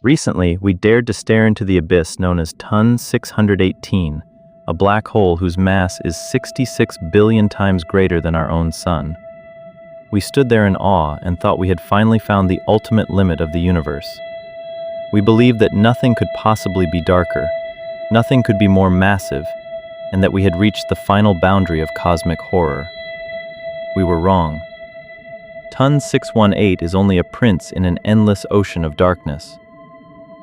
Recently, we dared to stare into the abyss known as Ton 618, a black hole whose mass is 66 billion times greater than our own sun. We stood there in awe and thought we had finally found the ultimate limit of the universe. We believed that nothing could possibly be darker, nothing could be more massive, and that we had reached the final boundary of cosmic horror. We were wrong. Ton 618 is only a prince in an endless ocean of darkness.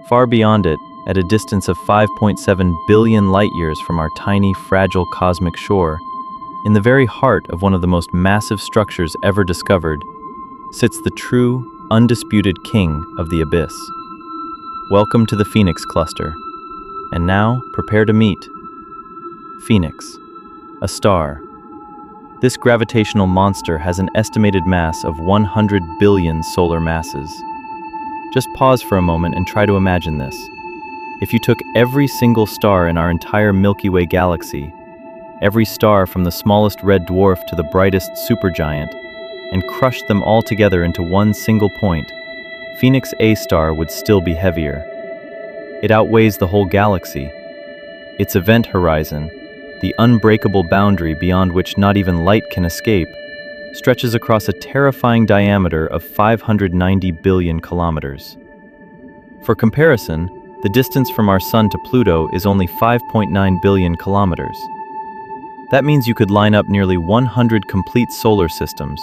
Far beyond it, at a distance of 5.7 billion light-years from our tiny, fragile cosmic shore, in the very heart of one of the most massive structures ever discovered, sits the true, undisputed king of the abyss. Welcome to the Phoenix Cluster. And now, prepare to meet Phoenix, a star. This gravitational monster has an estimated mass of 100 billion solar masses. Just pause for a moment and try to imagine this. If you took every single star in our entire Milky Way galaxy, every star from the smallest red dwarf to the brightest supergiant, and crushed them all together into one single point, Phoenix A star would still be heavier. It outweighs the whole galaxy. Its event horizon, the unbreakable boundary beyond which not even light can escape, stretches across a terrifying diameter of 590 billion kilometers. For comparison, the distance from our Sun to Pluto is only 5.9 billion kilometers. That means you could line up nearly 100 complete solar systems,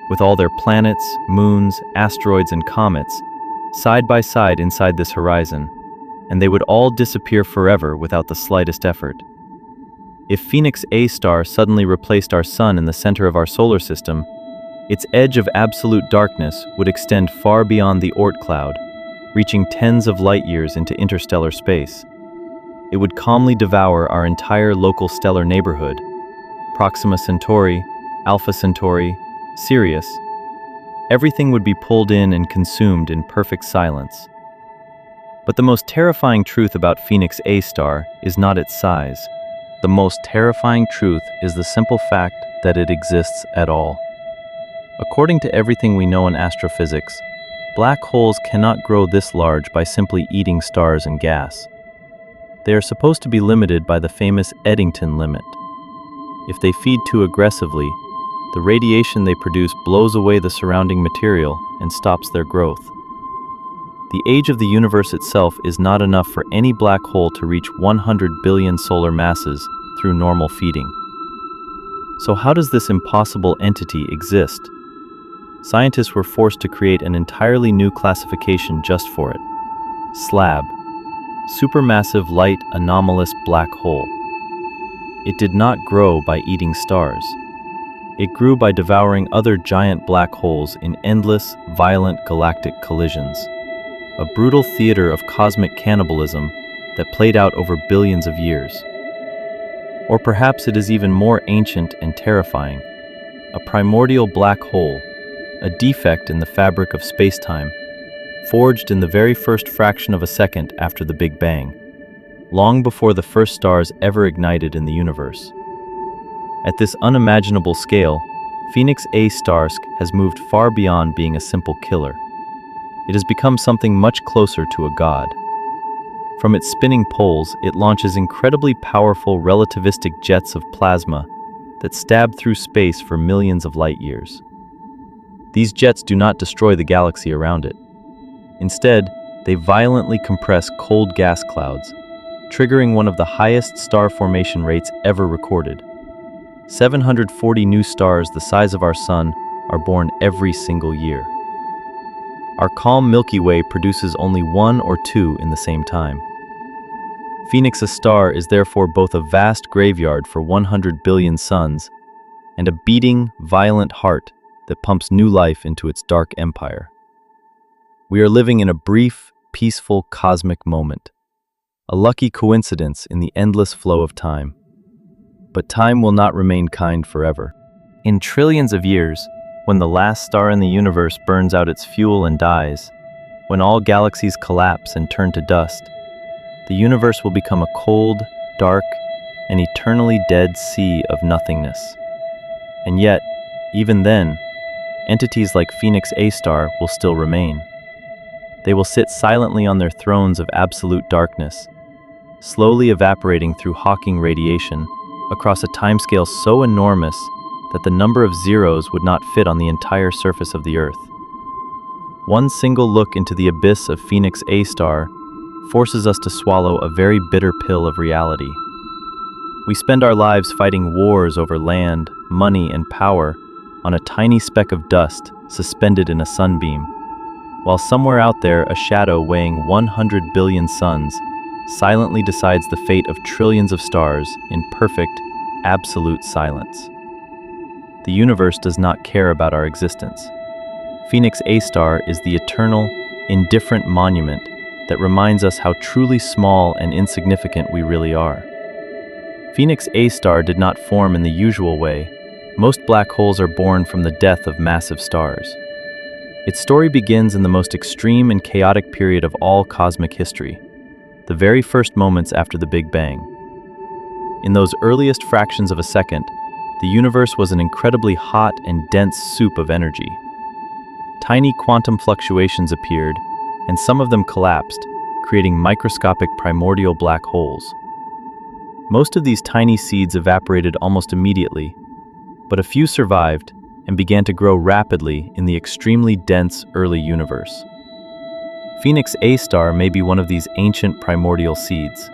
with all their planets, moons, asteroids, and comets, side by side inside this horizon, and they would all disappear forever without the slightest effort. If Phoenix A star suddenly replaced our Sun in the center of our solar system, its edge of absolute darkness would extend far beyond the Oort cloud, reaching tens of light-years into interstellar space. It would calmly devour our entire local stellar neighborhood, Proxima Centauri, Alpha Centauri, Sirius. Everything would be pulled in and consumed in perfect silence. But the most terrifying truth about Phoenix A star is not its size. The most terrifying truth is the simple fact that it exists at all. According to everything we know in astrophysics, black holes cannot grow this large by simply eating stars and gas. They are supposed to be limited by the famous Eddington limit. If they feed too aggressively, the radiation they produce blows away the surrounding material and stops their growth. The age of the universe itself is not enough for any black hole to reach 100 billion solar masses through normal feeding. So how does this impossible entity exist? Scientists were forced to create an entirely new classification just for it. SLAB, Supermassive Light Anomalous Black Hole. It did not grow by eating stars. It grew by devouring other giant black holes in endless, violent galactic collisions. A brutal theater of cosmic cannibalism that played out over billions of years. Or perhaps it is even more ancient and terrifying. A primordial black hole, a defect in the fabric of space-time, forged in the very first fraction of a second after the Big Bang, long before the first stars ever ignited in the universe. At this unimaginable scale, Phoenix A star has moved far beyond being a simple killer. It has become something much closer to a god. From its spinning poles, it launches incredibly powerful relativistic jets of plasma that stab through space for millions of light-years. These jets do not destroy the galaxy around it. Instead, they violently compress cold gas clouds, triggering one of the highest star formation rates ever recorded. 740 new stars the size of our Sun are born every single year. Our calm Milky Way produces only one or two in the same time. Phoenix A star is therefore both a vast graveyard for 100 billion suns and a beating, violent heart that pumps new life into its dark empire. We are living in a brief, peaceful cosmic moment, a lucky coincidence in the endless flow of time. But time will not remain kind forever. In trillions of years, when the last star in the universe burns out its fuel and dies, when all galaxies collapse and turn to dust, the universe will become a cold, dark, and eternally dead sea of nothingness. And yet, even then, entities like Phoenix A star will still remain. they will sit silently on their thrones of absolute darkness, slowly evaporating through Hawking radiation across a timescale so enormous that the number of zeros would not fit on the entire surface of the Earth. One single look into the abyss of Phoenix A star forces us to swallow a very bitter pill of reality. We spend our lives fighting wars over land, money, and power on a tiny speck of dust suspended in a sunbeam, while somewhere out there a shadow weighing 100 billion suns silently decides the fate of trillions of stars in perfect, absolute silence. The universe does not care about our existence. Phoenix A star is the eternal, indifferent monument that reminds us how truly small and insignificant we really are. Phoenix A star did not form in the usual way. Most black holes are born from the death of massive stars. Its story begins in the most extreme and chaotic period of all cosmic history, the very first moments after the Big Bang. In those earliest fractions of a second, the universe was an incredibly hot and dense soup of energy. Tiny quantum fluctuations appeared, and some of them collapsed, creating microscopic primordial black holes. Most of these tiny seeds evaporated almost immediately, but a few survived and began to grow rapidly in the extremely dense early universe. Phoenix A star may be one of these ancient primordial seeds.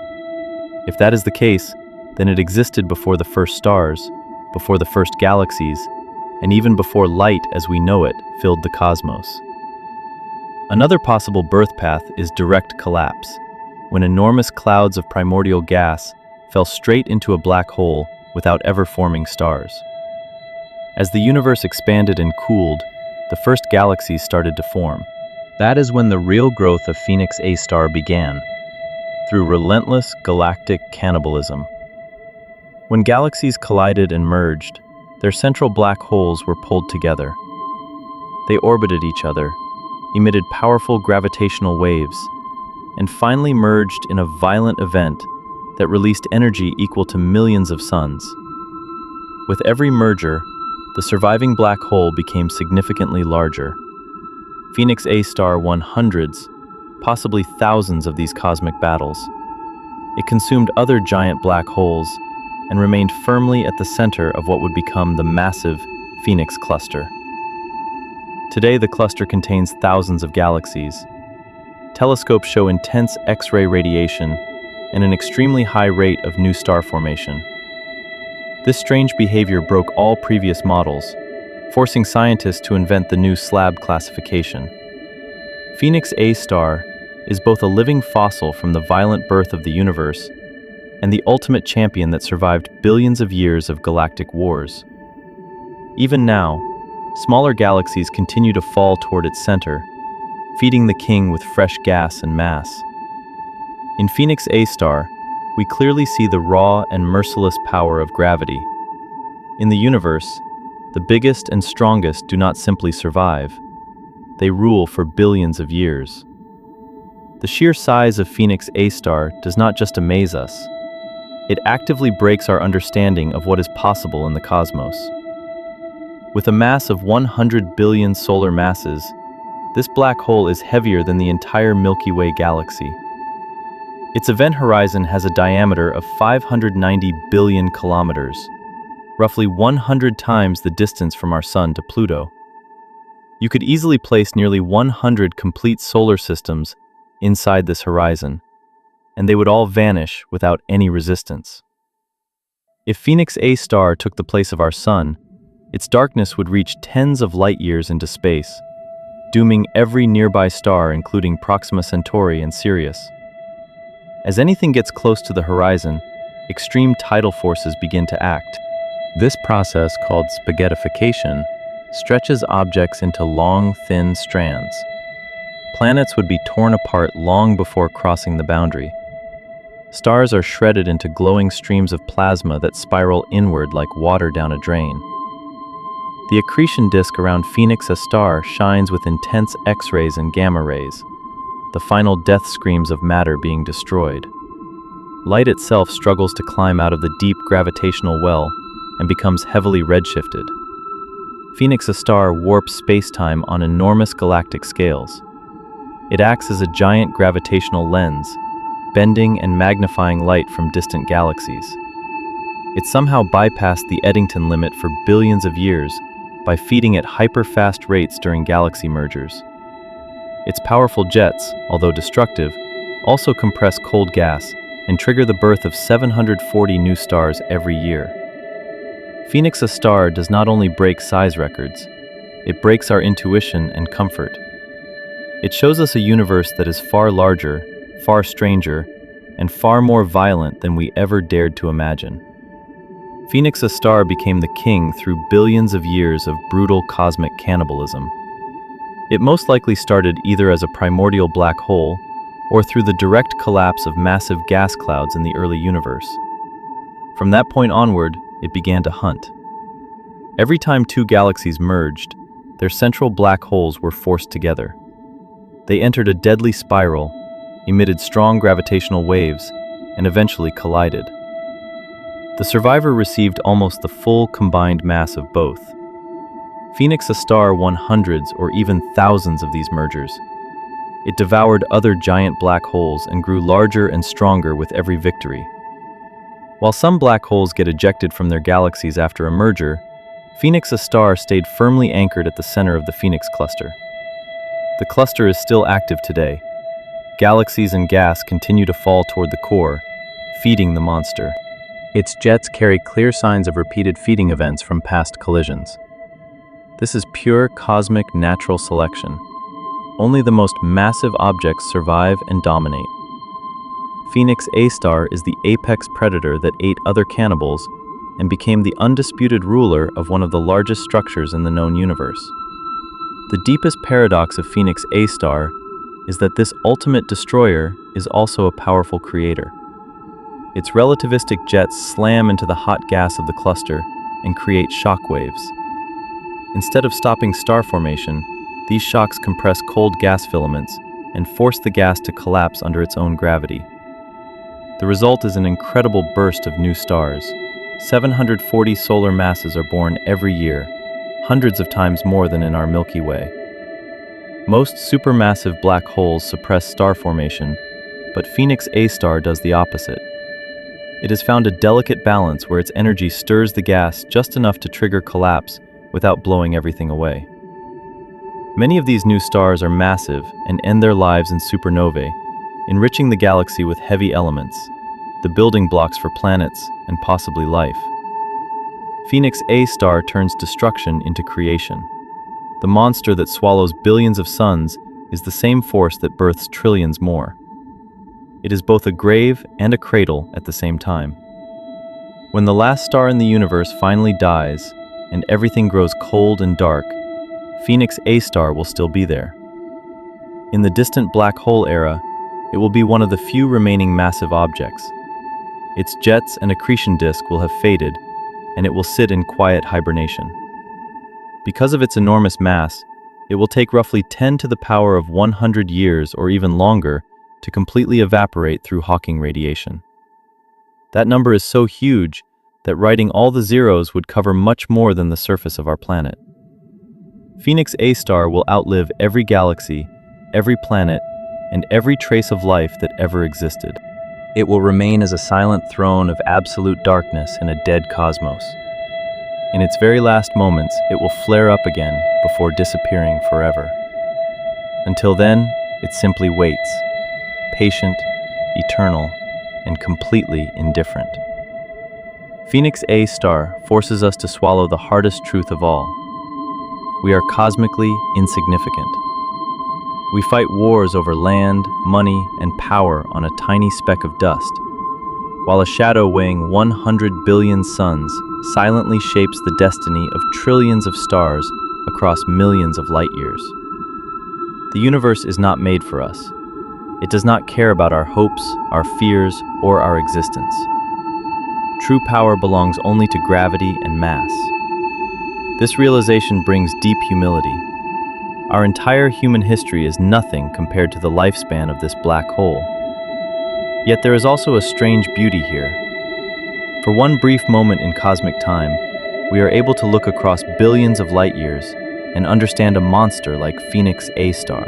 If that is the case, then it existed before the first stars, before the first galaxies, and even before light as we know it filled the cosmos. Another possible birth path is direct collapse, when enormous clouds of primordial gas fell straight into a black hole without ever forming stars. As the universe expanded and cooled, the first galaxies started to form. That is when the real growth of Phoenix A star began, through relentless galactic cannibalism. When galaxies collided and merged, their central black holes were pulled together. They orbited each other, emitted powerful gravitational waves, and finally merged in a violent event that released energy equal to millions of suns. With every merger, the surviving black hole became significantly larger. Phoenix A star won hundreds, possibly thousands of these cosmic battles. It consumed other giant black holes and remained firmly at the center of what would become the massive Phoenix cluster. Today, the cluster contains thousands of galaxies. Telescopes show intense X-ray radiation and an extremely high rate of new star formation. This strange behavior broke all previous models, forcing scientists to invent the new SLAB classification. Phoenix A star is both a living fossil from the violent birth of the universe and the ultimate champion that survived billions of years of galactic wars. Even now, smaller galaxies continue to fall toward its center, feeding the king with fresh gas and mass. In Phoenix A star, we clearly see the raw and merciless power of gravity. In the universe, the biggest and strongest do not simply survive. They rule for billions of years. The sheer size of Phoenix A star does not just amaze us. It actively breaks our understanding of what is possible in the cosmos. With a mass of 100 billion solar masses, this black hole is heavier than the entire Milky Way galaxy. Its event horizon has a diameter of 590 billion kilometers, roughly 100 times the distance from our Sun to Pluto. You could easily place nearly 100 complete solar systems inside this horizon, and they would all vanish without any resistance. If Phoenix A star took the place of our Sun, its darkness would reach tens of light years into space, dooming every nearby star including Proxima Centauri and Sirius. As anything gets close to the horizon, extreme tidal forces begin to act. This process, called spaghettification, stretches objects into long, thin strands. Planets would be torn apart long before crossing the boundary. Stars are shredded into glowing streams of plasma that spiral inward like water down a drain. The accretion disk around Phoenix A star shines with intense X-rays and gamma rays, the final death screams of matter being destroyed. Light itself struggles to climb out of the deep gravitational well and becomes heavily redshifted. Phoenix A star warps space-time on enormous galactic scales. It acts as a giant gravitational lens, bending and magnifying light from distant galaxies. It somehow bypassed the Eddington limit for billions of years by feeding at hyper-fast rates during galaxy mergers. Its powerful jets, although destructive, also compress cold gas and trigger the birth of 740 new stars every year. Phoenix A star does not only break size records, it breaks our intuition and comfort. It shows us a universe that is far larger, far stranger, and far more violent than we ever dared to imagine. Phoenix A star became the king through billions of years of brutal cosmic cannibalism. It most likely started either as a primordial black hole or through the direct collapse of massive gas clouds in the early universe. From that point onward, it began to hunt. Every time two galaxies merged, their central black holes were forced together. They entered a deadly spiral, emitted strong gravitational waves, and eventually collided. The survivor received almost the full combined mass of both. Phoenix A star won hundreds or even thousands of these mergers. It devoured other giant black holes and grew larger and stronger with every victory. While some black holes get ejected from their galaxies after a merger, Phoenix A star stayed firmly anchored at the center of the Phoenix cluster. The cluster is still active today. Galaxies and gas continue to fall toward the core, feeding the monster. Its jets carry clear signs of repeated feeding events from past collisions. This is pure cosmic natural selection. Only the most massive objects survive and dominate. Phoenix A star is the apex predator that ate other cannibals and became the undisputed ruler of one of the largest structures in the known universe. The deepest paradox of Phoenix A star is that this ultimate destroyer is also a powerful creator. Its relativistic jets slam into the hot gas of the cluster and create shock waves. Instead of stopping star formation, these shocks compress cold gas filaments and force the gas to collapse under its own gravity. The result is an incredible burst of new stars. 740 solar masses are born every year, hundreds of times more than in our Milky Way. Most supermassive black holes suppress star formation, but Phoenix A star does the opposite. It has found a delicate balance where its energy stirs the gas just enough to trigger collapse without blowing everything away. Many of these new stars are massive and end their lives in supernovae, enriching the galaxy with heavy elements, the building blocks for planets and possibly life. Phoenix A star turns destruction into creation. The monster that swallows billions of suns is the same force that births trillions more. It is both a grave and a cradle at the same time. When the last star in the universe finally dies and everything grows cold and dark, Phoenix A star will still be there. In the distant black hole era, it will be one of the few remaining massive objects. Its jets and accretion disk will have faded, and it will sit in quiet hibernation. Because of its enormous mass, it will take roughly 10 to the power of 100 years or even longer to completely evaporate through Hawking radiation. That number is so huge that writing all the zeros would cover much more than the surface of our planet. Phoenix A star will outlive every galaxy, every planet, and every trace of life that ever existed. It will remain as a silent throne of absolute darkness in a dead cosmos. In its very last moments, it will flare up again before disappearing forever. Until then, it simply waits, patient, eternal, and completely indifferent. Phoenix A star forces us to swallow the hardest truth of all. We are cosmically insignificant. We fight wars over land, money, and power on a tiny speck of dust, while a shadow weighing 100 billion suns silently shapes the destiny of trillions of stars across millions of light years. The universe is not made for us. It does not care about our hopes, our fears, or our existence. True power belongs only to gravity and mass. This realization brings deep humility. Our entire human history is nothing compared to the lifespan of this black hole. Yet there is also a strange beauty here. For one brief moment in cosmic time, we are able to look across billions of light years and understand a monster like Phoenix A star.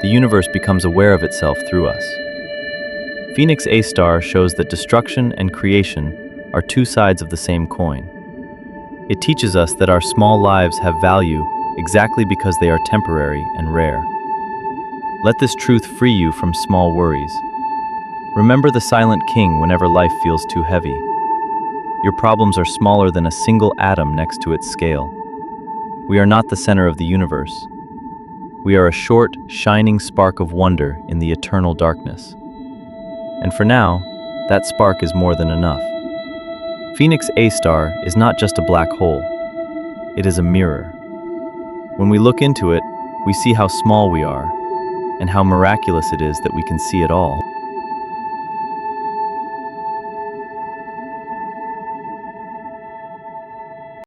The the universe becomes aware of itself through us. Phoenix A star shows that destruction and creation are two sides of the same coin. It teaches us that our small lives have value exactly because they are temporary and rare. Let this truth free you from small worries. Remember the silent king whenever life feels too heavy. Your problems are smaller than a single atom next to its scale. We are not the center of the universe. We are a short, shining spark of wonder in the eternal darkness. And for now, that spark is more than enough. Phoenix A star is not just a black hole. It is a mirror. When we look into it, we see how small we are, and how miraculous it is that we can see it all.